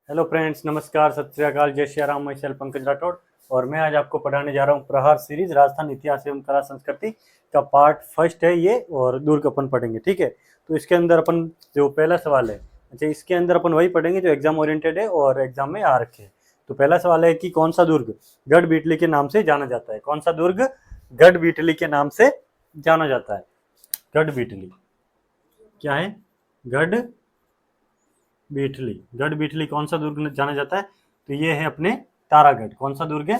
Hello friends, नमस्कार, सत श्री अकाल, जय श्री राम। मैं शैल पंकज राठौड़ और मैं आज आपको पढ़ाने जा रहा हूँ प्रहार सीरीज राजस्थान इतिहास एवं कला संस्कृति का पार्ट फर्स्ट है ये। और दुर्ग अपन पढ़ेंगे, ठीक है। तो इसके अंदर अपन जो पहला सवाल है, अच्छा, इसके अंदर अपन वही पढ़ेंगे जो एग्जाम ओरिएंटेड है और एग्जाम में आ रखे हैं। तो पहला सवाल है कि कौन सा दुर्ग गढ़ बीटली के नाम से जाना जाता है। कौन सा दुर्ग गढ़ बीटली के नाम से जाना जाता है। गढ़ बीटली क्या है? गढ़ बीटली। गढ़ बीटली कौन सा दुर्ग जाना जाता है? तो ये है अपने तारागढ़। कौन सा दुर्ग है?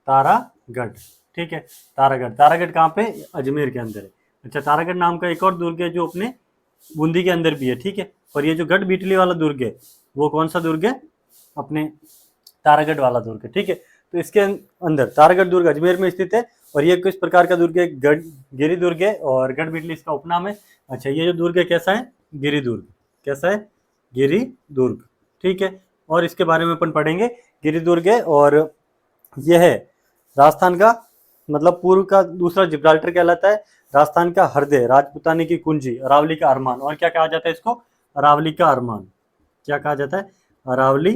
तारागढ़, ठीक है। तारागढ़, तारागढ़ कहाँ पे? अजमेर के अंदर है। अच्छा, तारागढ़ नाम का एक और दुर्ग है जो अपने बूंदी के अंदर भी है, ठीक है। और ये जो गढ़ बीटली वाला दुर्ग है वो कौन सा दुर्ग है? अपने तारागढ़ वाला दुर्ग है, ठीक है। तो इसके अंदर तारागढ़ दुर्ग अजमेर में स्थित है और ये किस प्रकार का दुर्ग है? गढ़ गिरी दुर्ग है और गढ़ बीटली इसका उपनाम है। अच्छा, ये जो दुर्ग है कैसा है? गिरी दुर्ग। कैसा है? गिरी दुर्ग, ठीक है। और इसके बारे में अपन पढ़ेंगे। गिरी दुर्ग है और यह है राजस्थान का, मतलब पूर्व का दूसरा जिब्राल्टर कहलाता है। राजस्थान का हृदय, राजपुतानी की कुंजी, अरावली का अरमान। और क्या कहा जाता है इसको? अरावली का अरमान। क्या कहा जाता है? अरावली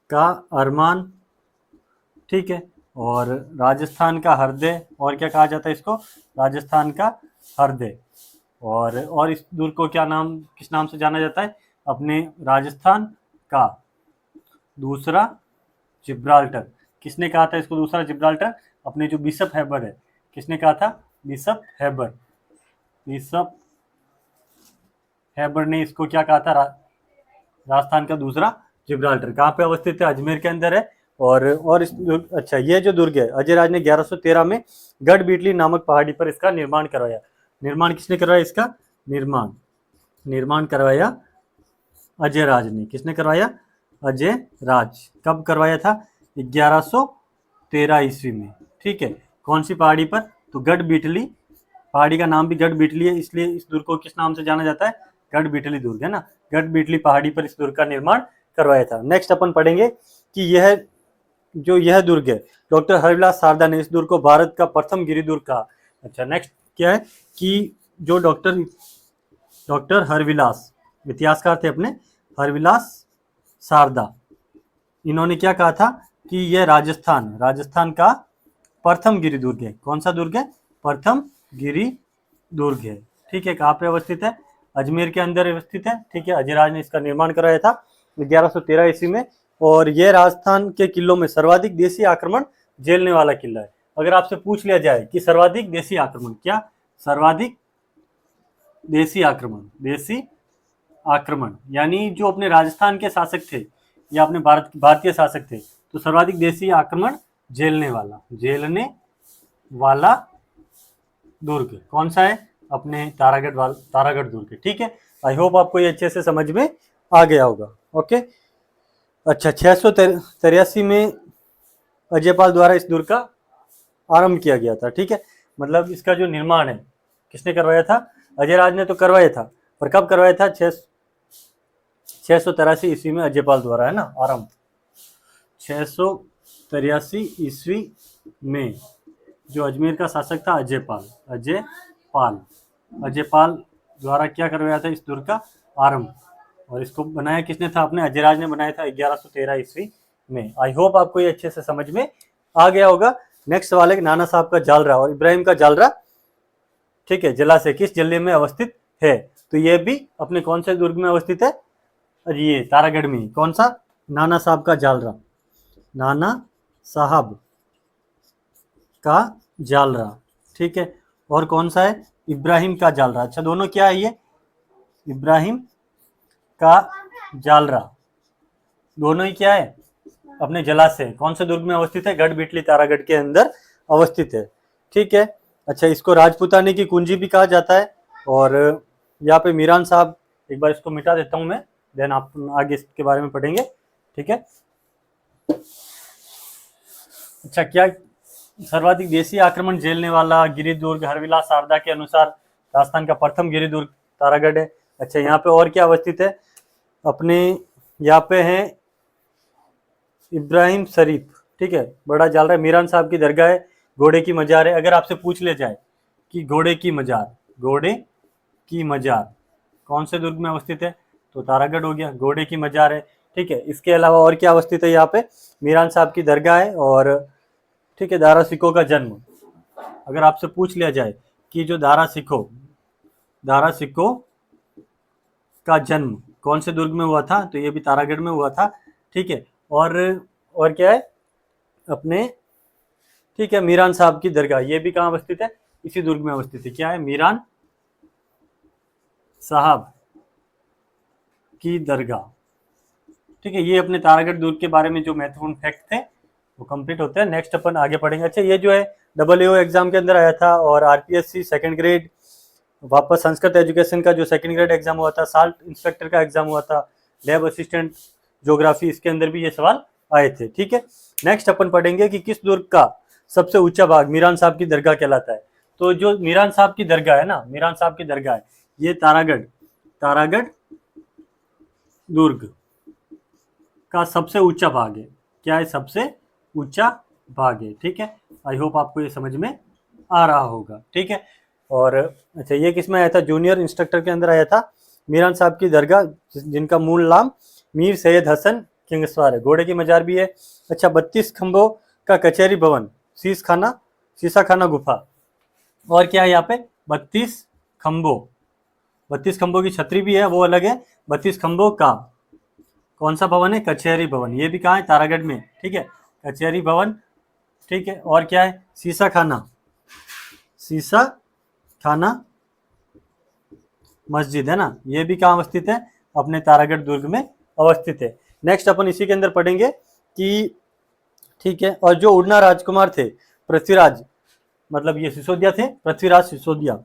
का अरमान, ठीक है। और राजस्थान का हृदय, और क्या कहा जाता है इसको? राजस्थान का हृदय। और इस दुर्ग को क्या नाम, किस नाम से जाना जाता है? अपने राजस्थान का दूसरा जिब्राल्टर। किसने कहा था इसको दूसरा जिब्राल्टर? अपने जो बिशप हैबर है। किसने कहा था? Bishop Haber. बिशप हैबर ने इसको क्या कहा था? राजस्थान का दूसरा जिब्राल्टर। कहाँ पे अवस्थित है? अजमेर के अंदर है। और इस अच्छा, ये जो दुर्ग है अजय राज ने 1113 में गढ़ बीटली नामक पहाड़ी पर इसका निर्माण करवाया। निर्माण किसने करवाया इसका? निर्माण करवाया अजय राज ने। किसने करवाया? अजय राज। कब करवाया था? 1113 ईस्वी में, ठीक है। कौन सी पहाड़ी पर? तो गढ़ बीटली। पहाड़ी का नाम भी गढ़ बीटली है, इसलिए इस दुर्ग को किस नाम से जाना जाता है? गढ़ बीटली दुर्ग, है ना। गढ़ बीटली पहाड़ी पर इस दुर्ग का निर्माण करवाया था। नेक्स्ट अपन पढ़ेंगे कि यह दुर्ग है, डॉक्टर हरविलास सारदा ने इस दुर्ग को भारत का प्रथम गिरी दुर्ग कहा। अच्छा, नेक्स्ट क्या है कि जो डॉक्टर हरविलास इतिहासकार थे अपने, हरविलास सारदा, इन्होंने क्या कहा था कि यह राजस्थान का प्रथम गिरी दुर्ग है। कौन सा दुर्ग है? प्रथम गिरी दुर्ग है, ठीक है। कहाँ पे अवस्थित है? अजमेर के अंदर अवस्थित है, ठीक है। अजयराज ने इसका निर्माण कराया था 1113 ईस्वी में। और यह राजस्थान के किलों में सर्वाधिक देशी आक्रमण झेलने वाला किला है। अगर आपसे पूछ लिया जाए कि सर्वाधिक देशी आक्रमण, क्या सर्वाधिक देशी आक्रमण यानी जो अपने राजस्थान के शासक थे या अपने भारतीय शासक थे, तो सर्वाधिक देशी आक्रमण झेलने वाला दुर्ग कौन सा है? अपने तारागढ़ दुर्ग, ठीक है। आई होप आपको ये अच्छे से समझ में आ गया होगा। ओके। अच्छा, 683 में अजयपाल द्वारा इस दुर्ग का आरंभ किया गया था, ठीक है। मतलब इसका जो निर्माण है किसने करवाया था? अजयराज ने तो करवाया था, पर कब करवाया था? 683 ईस्वी में अजयपाल द्वारा, है ना, आरंभ। 683 ईस्वी में जो अजमेर का शासक था अजयपाल द्वारा क्या करवाया था? इस दुर्ग का आरंभ। और इसको बनाया किसने था? अपने अजयराज ने बनाया था 1113 ईस्वी में। आई होप आपको ये अच्छे से समझ में आ गया होगा। नेक्स्ट सवाल है नाना साहब का जालरा और इब्राहिम का जालरा, ठीक है, जलाशय किस जिले में अवस्थित है? तो ये भी अपने कौन से दुर्ग में अवस्थित है? ये तारागढ़ में। कौन सा? नाना साहब का जालरा। नाना साहब का जालरा, ठीक है। और कौन सा है? इब्राहिम का जालरा। अच्छा, दोनों क्या है ये? इब्राहिम का जालरा, दोनों ही क्या है? अपने जलाशय। कौन से दुर्ग में अवस्थित है? गढ़ बीटली तारागढ़ के अंदर अवस्थित है, ठीक है। अच्छा, इसको राजपुतानी की कुंजी भी कहा जाता है। और यहाँ पे मीरान साहब, एक बार इसको मिटा देता हूं मैं, देन आप आगे इसके बारे में पढ़ेंगे, ठीक है। अच्छा, क्या सर्वाधिक देशी आक्रमण झेलने वाला गिरी दुर्ग हरविलास सारदा के अनुसार राजस्थान का प्रथम गिरी दुर्ग तारागढ़ है। अच्छा, यहाँ पे और क्या अवस्थित है? अपने यहाँ पे है इब्राहिम शरीफ, ठीक है, बड़ा जालरा है। मीरान साहब की दरगाह है। घोड़े की मजार है। अगर आपसे पूछ लिया जाए कि घोड़े की मजार कौन से दुर्ग में अवस्थित है? तो तारागढ़ हो गया। घोड़े की मजार है। ठीक है। इसके अलावा और क्या अवस्थित है यहाँ पे, मीरान साहब की दरगाह है, और ठीक है, दारा सिकों का जन्म। अगर आपसे पूछ लिया जाए कि जो दारा सिकों का जन्म कौन से दुर्ग में हुआ था, तो ये भी तारागढ़ में हुआ था, ठीक है। और क्या है अपने, ठीक है, मीरान साहब की दरगाह, ये भी कहाँ अवस्थित है, इसी दुर्ग में अवस्थित है। क्या है, मीरान साहब की दरगाह, ठीक है। ये अपने तारागढ़ दुर्ग के बारे में जो महत्वपूर्ण फैक्ट थे वो कंप्लीट होते हैं। नेक्स्ट अपन आगे पढ़ेंगे। अच्छा, ये जो है AAO एग्जाम के अंदर आया था, और RPSC सेकंड ग्रेड, वापस संस्कृत एजुकेशन का जो सेकंड ग्रेड एग्जाम हुआ था, साल्ट इंस्पेक्टर का एग्जाम हुआ था, लैब असिस्टेंट ज्योग्राफी, इसके अंदर भी ये सवाल आए थे, ठीक है। नेक्स्ट अपन पढ़ेंगे कि किस दुर्ग का सबसे ऊंचा भाग मीरान साहब की दरगाह कहलाता है। तो जो मीरान साहब की दरगाह है ना, मीरान साहब की दरगाह है, ये तारागढ़ दुर्ग का सबसे ऊंचा भाग है। क्या है, सबसे ऊंचा भाग है, ठीक है। आई होप आपको ये समझ में आ रहा होगा, ठीक है। और अच्छा, ये किस में आया था, जूनियर इंस्ट्रक्टर के अंदर आया था। मीरान साहब की दरगाह, जिनका मूल नाम मीर सैयद हसन किंगसवार है, घोड़े की मजार भी है। अच्छा, 32 खंभों का कचहरी भवन, शीशा खाना गुफा, और क्या है यहाँ पे 32 खंभों की छतरी भी है, वो अलग है। 32 खंभों का कौन सा भवन है, कचहरी भवन, ये भी कहाँ है, तारागढ़ में, ठीक है, कचहरी भवन, ठीक है। और क्या है, शीशा खाना मस्जिद है ना, ये भी कहाँ अवस्थित है, अपने तारागढ़ दुर्ग में अवस्थित है। नेक्स्ट अपन इसी के अंदर पढ़ेंगे कि, ठीक है, और जो उड़ना राजकुमार थे पृथ्वीराज, मतलब ये सिसोदिया थे, पृथ्वीराज सिसोदिया,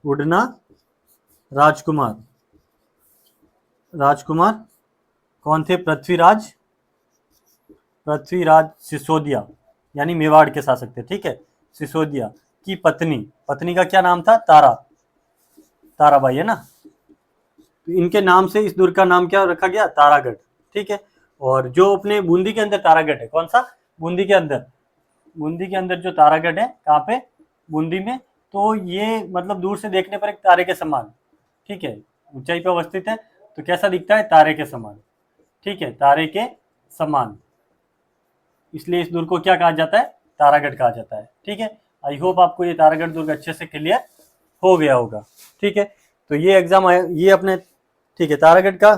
उड़ना राजकुमार कौन थे, पृथ्वीराज सिसोदिया, यानी मेवाड़ के शासक थे, ठीक है। सिसोदिया की पत्नी का क्या नाम था, ताराबाई है ना, तो इनके नाम से इस दुर्ग का नाम क्या रखा गया, तारागढ़, ठीक है। और जो अपने बूंदी के अंदर तारागढ़ है, कौन सा, बूंदी के अंदर जो तारागढ़ है, कहाँ पे, बूंदी में, तो ये मतलब दूर से देखने पर एक तारे के समान, ठीक है, ऊंचाई पर अवस्थित है, तो कैसा दिखता है, तारे के समान, ठीक है, तारे के समान, इसलिए इस दुर्ग को क्या कहा जाता है, तारागढ़ कहा जाता है, ठीक है। आई होप आपको ये तारागढ़ दुर्ग अच्छे से क्लियर हो गया होगा, ठीक है। तो ये एग्जाम आया, ये अपने, ठीक है, तारागढ़ का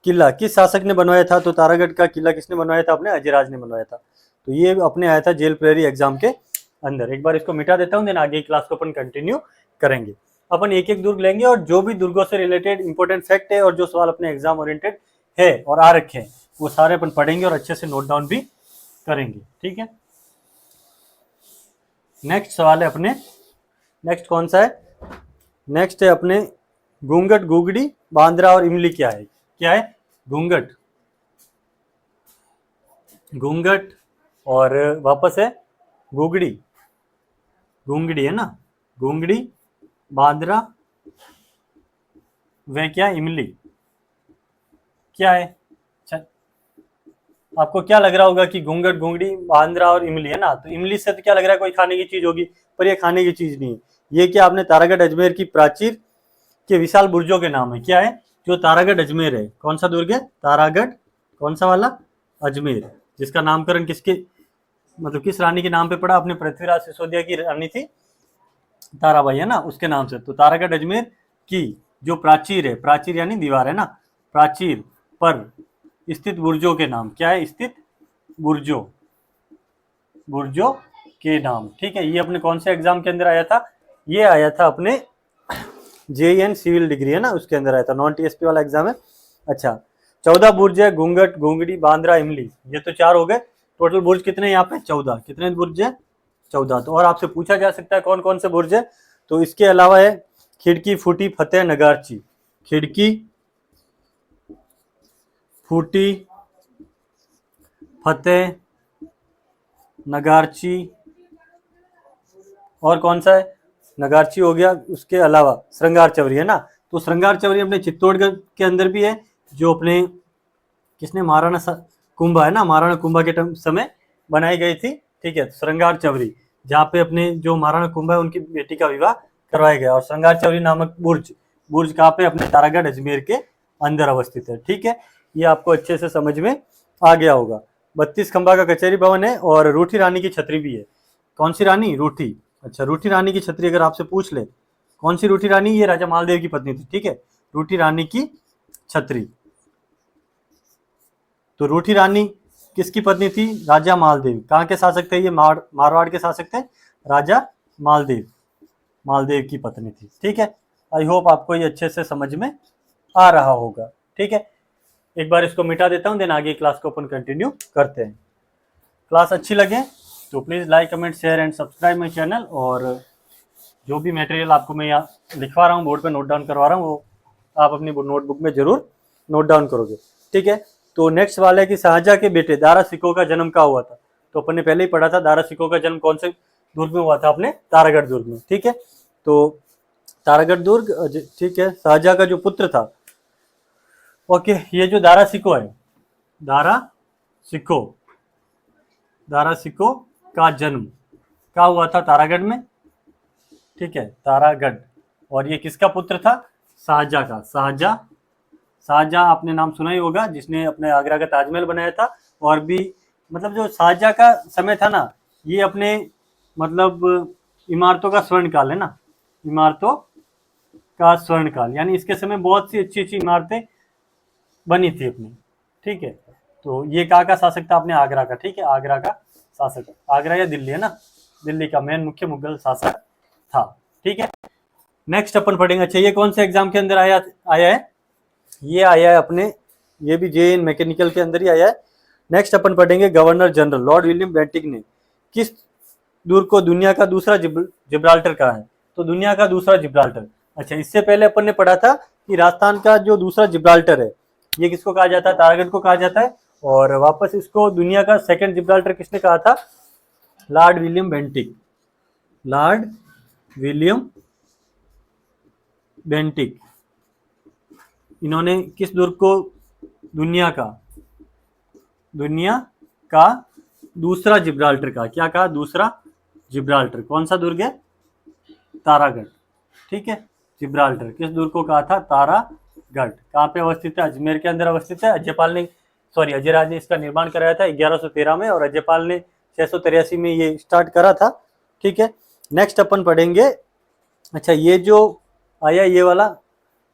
किला किस शासक ने बनवाया था, तो तारागढ़ का किला किसने बनवाया था, अपने अजयराज ने बनवाया था। तो ये अपने आया था जेल प्रेरी एग्जाम के अंदर। एक बार इसको मिटा देता हूँ, देन आगे क्लास को अपन कंटिन्यू करेंगे। अपन एक एक दुर्ग लेंगे, और जो भी दुर्गों से रिलेटेड इंपॉर्टेंट फैक्ट है, और जो सवाल अपने एग्जाम ओरिएंटेड है और आ रखे हैं, वो सारे अपन पढ़ेंगे और अच्छे से नोट डाउन भी करेंगे, ठीक है। नेक्स्ट सवाल है अपने, नेक्स्ट कौन सा है, नेक्स्ट है अपने घूंघट, गुगड़ी, बांद्रा और इमली क्या है, घूंघट और वापस है घूंगड़ी है ना, घूंगड़ी, बांद्रा, वे क्या, इमली क्या है। अच्छा, आपको क्या लग रहा होगा कि घूंघट, घूंगड़ी, बांद्रा और इमली है ना, तो इमली से तो क्या लग रहा है कोई खाने की चीज होगी, पर ये खाने की चीज नहीं है। ये क्या, आपने तारागढ़ अजमेर की प्राचीर के विशाल बुर्जों के नाम है। क्या है, जो तारागढ़ अजमेर है, कौन सा दुर्ग है, तारागढ़ कौन सा वाला, अजमेर, जिसका नामकरण किसके, मतलब किस रानी के नाम पे पड़ा, अपने पृथ्वीराज सिसोदिया की रानी थी ताराबाई है ना, उसके नाम से। तो तारागढ़ अजमेर की जो प्राचीर है, प्राचीर यानी दीवार है ना, प्राचीर पर स्थित बुर्जों के नाम क्या है, स्थित बुर्जों के नाम, ठीक है। ये अपने कौन से एग्जाम के अंदर आया था, ये आया था अपने JN सिविल डिग्री है ना, उसके अंदर आया था, नॉन TSP वाला एग्जाम है। अच्छा, 14 बुर्ज है, घूंघट, घूंगड़ी, बांद्रा, इमली, ये तो 4 हो गए। टोटल बुर्ज कितने यहाँ पे, 14, कितने बुर्ज है, 14। तो और आपसे पूछा जा सकता है कौन कौन से बुर्ज है, तो इसके अलावा है खिड़की, फूटी, फतेह, नगारची, खिड़की, फूटी, फतेह, नगारची, और कौन सा है, नगारची हो गया, उसके अलावा श्रृंगार चवरी है ना। तो श्रृंगार चवरी अपने चित्तौड़गढ़ के अंदर भी है, जो अपने किसने, महाराणा कुंभा है ना, महाराणा कुंभा के समय बनाई गई थी, ठीक है। श्रृंगार चवरी, जहाँ पे अपने जो महाराणा कुंभा है उनकी बेटी का विवाह करवाया गया, और श्रृंगार चवरी नामक बुर्ज कहाँ पे, अपने तारागढ़ अजमेर के अंदर अवस्थित है, ठीक है। ये आपको अच्छे से समझ में आ गया होगा। 32 खंबा का कचहरी भवन है और रूठी रानी की छतरी भी है। कौन सी रानी? रूठी। अच्छा, रूठी रानी की छतरी अगर आपसे पूछ ले, कौन सी रूठी रानी? ये राजा मालदेव की पत्नी थी, ठीक है, रूठी रानी की छतरी। तो रूठी रानी किसकी पत्नी थी? राजा मालदेव। कहाँ के शासक थे ये? मारवाड़ के शासक थे, राजा मालदेव, मालदेव की पत्नी थी, ठीक है। आई होप आपको ये अच्छे से समझ में आ रहा होगा, ठीक है। एक बार इसको मिटा देता हूँ, देन आगे क्लास को अपन कंटिन्यू करते हैं। क्लास अच्छी लगे तो please like, comment, share and subscribe my channel. और जो भी मटेरियल आपको मैं यहाँ लिखवा रहा हूँ, बोर्ड पे नोट डाउन करवा रहा हूँ, वो आप अपनी नोटबुक में जरूर नोट डाउन करोगे, ठीक है। तो नेक्स्ट वाला है कि शाहजहाँ के बेटे दारा सिकोह का जन्म कहाँ हुआ था? तो अपन ने पहले ही पढ़ा था, दारा सिकोह का जन्म कौन से दुर्ग में हुआ था? अपने तारागढ़ दुर्ग में, ठीक है। तो तारागढ़ दुर्ग, ठीक है। शाहजहाँ का जो पुत्र था, ओके, ये जो दारा सिकोह है, दारा सिकोह का जन्म कहाँ हुआ था? तारागढ़ में, ठीक है, तारागढ़। और ये किसका पुत्र था? शाहजहाँ का। शाहजहाँ आपने नाम सुना ही होगा, जिसने अपने आगरा का ताजमहल बनाया था। और भी मतलब जो शाहजहाँ का समय था ना, ये अपने मतलब इमारतों का स्वर्ण काल है ना, इमारतों का स्वर्ण काल, यानी इसके समय बहुत सी अच्छी अच्छी इमारतें बनी थी अपनी, ठीक है। तो ये कहाँ का शासक था? अपने आगरा का, ठीक है, आगरा का शासक। आगरा या दिल्ली है ना, दिल्ली का मेन मुख्य मुगल शासक था, ठीक है। नेक्स्ट अपन पढ़ेंगे। अच्छा, ये कौन से एग्जाम के अंदर आया है? ये आया है अपने, ये भी JN मैकेनिकल के अंदर ही आया है। नेक्स्ट अपन पढ़ेंगे governor general Lord William Bentinck ने किस दुर्ग को दुनिया का दूसरा जिब्राल्टर कहा है? तो दुनिया का दूसरा जिब्राल्टर। अच्छा, इससे पहले अपन ने पढ़ा था कि राजस्थान का जो दूसरा जिब्राल्टर है, ये किसको कहा जाता है? तारागढ़ को कहा जाता है। और वापस इसको दुनिया का सेकंड जिब्राल्टर किसने कहा था? Lord William Bentinck. Lord William Bentinck, इन्होंने किस दुर्ग को दुनिया का दूसरा जिब्राल्टर कहा? क्या कहा? दूसरा जिब्राल्टर। कौन सा दुर्ग है? तारागढ़, ठीक है। जिब्राल्टर किस दुर्ग को कहा था? तारागढ़। कहाँ पे अवस्थित है? अजमेर के अंदर अवस्थित है। अजयराज ने इसका निर्माण कराया था 1113 में, और अजयपाल ने 683 में ये स्टार्ट करा था, ठीक है। नेक्स्ट अपन पढ़ेंगे, अच्छा, ये जो आया ये वाला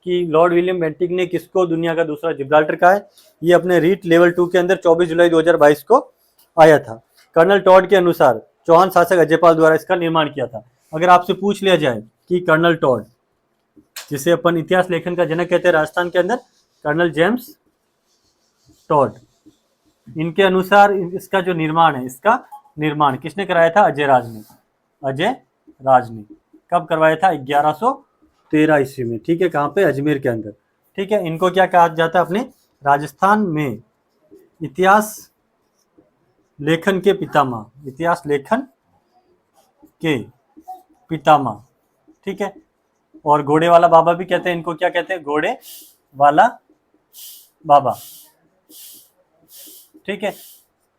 कि लॉर्ड विलियम बेंटिक ने किसको दुनिया का दूसरा जिब्राल्टर कहा है, ये अपने रीट लेवल 2 के अंदर 24 जुलाई 2022 को आया था। कर्नल टॉड के अनुसार चौहान शासक अजयपाल द्वारा इसका निर्माण किया था। अगर आपसे पूछ लिया जाए कि कर्नल टॉड, जिसे अपन इतिहास लेखन का जनक कहते हैं राजस्थान के अंदर, कर्नल जेम्स टॉड, इनके अनुसार इसका जो निर्माण है, इसका निर्माण किसने कराया था? अजयराज ने। कब करवाया था? 1113 ईस्वी में, ठीक है। कहाँ पे? अजमेर के अंदर, ठीक है। इनको क्या कहा जाता है? अपने राजस्थान में इतिहास लेखन के पितामह, इतिहास लेखन के पितामह, ठीक है। और घोड़े वाला बाबा भी कहते हैं इनको। क्या कहते हैं? घोड़े वाला बाबा, ठीक है।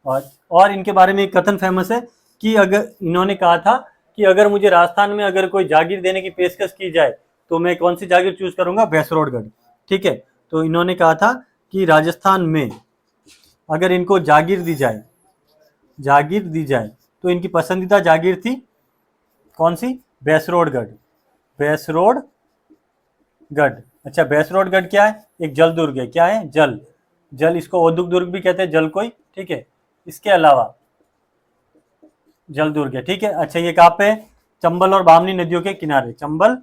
और इनके बारे में एक कथन फेमस है कि अगर इन्होंने कहा था कि अगर मुझे राजस्थान में अगर कोई जागीर देने की पेशकश की जाए तो मैं कौन सी जागीर चूज करूंगा? भैंसरोडगढ़, ठीक है। तो इन्होंने कहा था कि राजस्थान में अगर इनको जागीर दी जाए तो इनकी पसंदीदा जागीर थी कौन सी? भैंसरोडगढ़। अच्छा, भैंसरोडगढ़ क्या है? एक जल दुर्ग है। क्या है? जल। इसको औद्योगिक दुर्ग भी कहते हैं, जल कोई, ठीक है। इसके अलावा जल दुर्ग है, ठीक है। अच्छा, ये कहाँ पे? चंबल और बामनी नदियों के किनारे, चंबल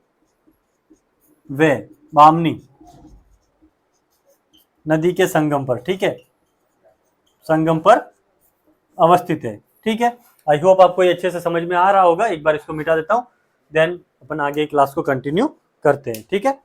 व बामनी नदी के संगम पर, ठीक है, संगम पर अवस्थित है, ठीक है। आई होप आपको ये अच्छे से समझ में आ रहा होगा। एक बार इसको मिटा देता हूँ, देन अपन आगे क्लास को कंटिन्यू करते हैं, ठीक है।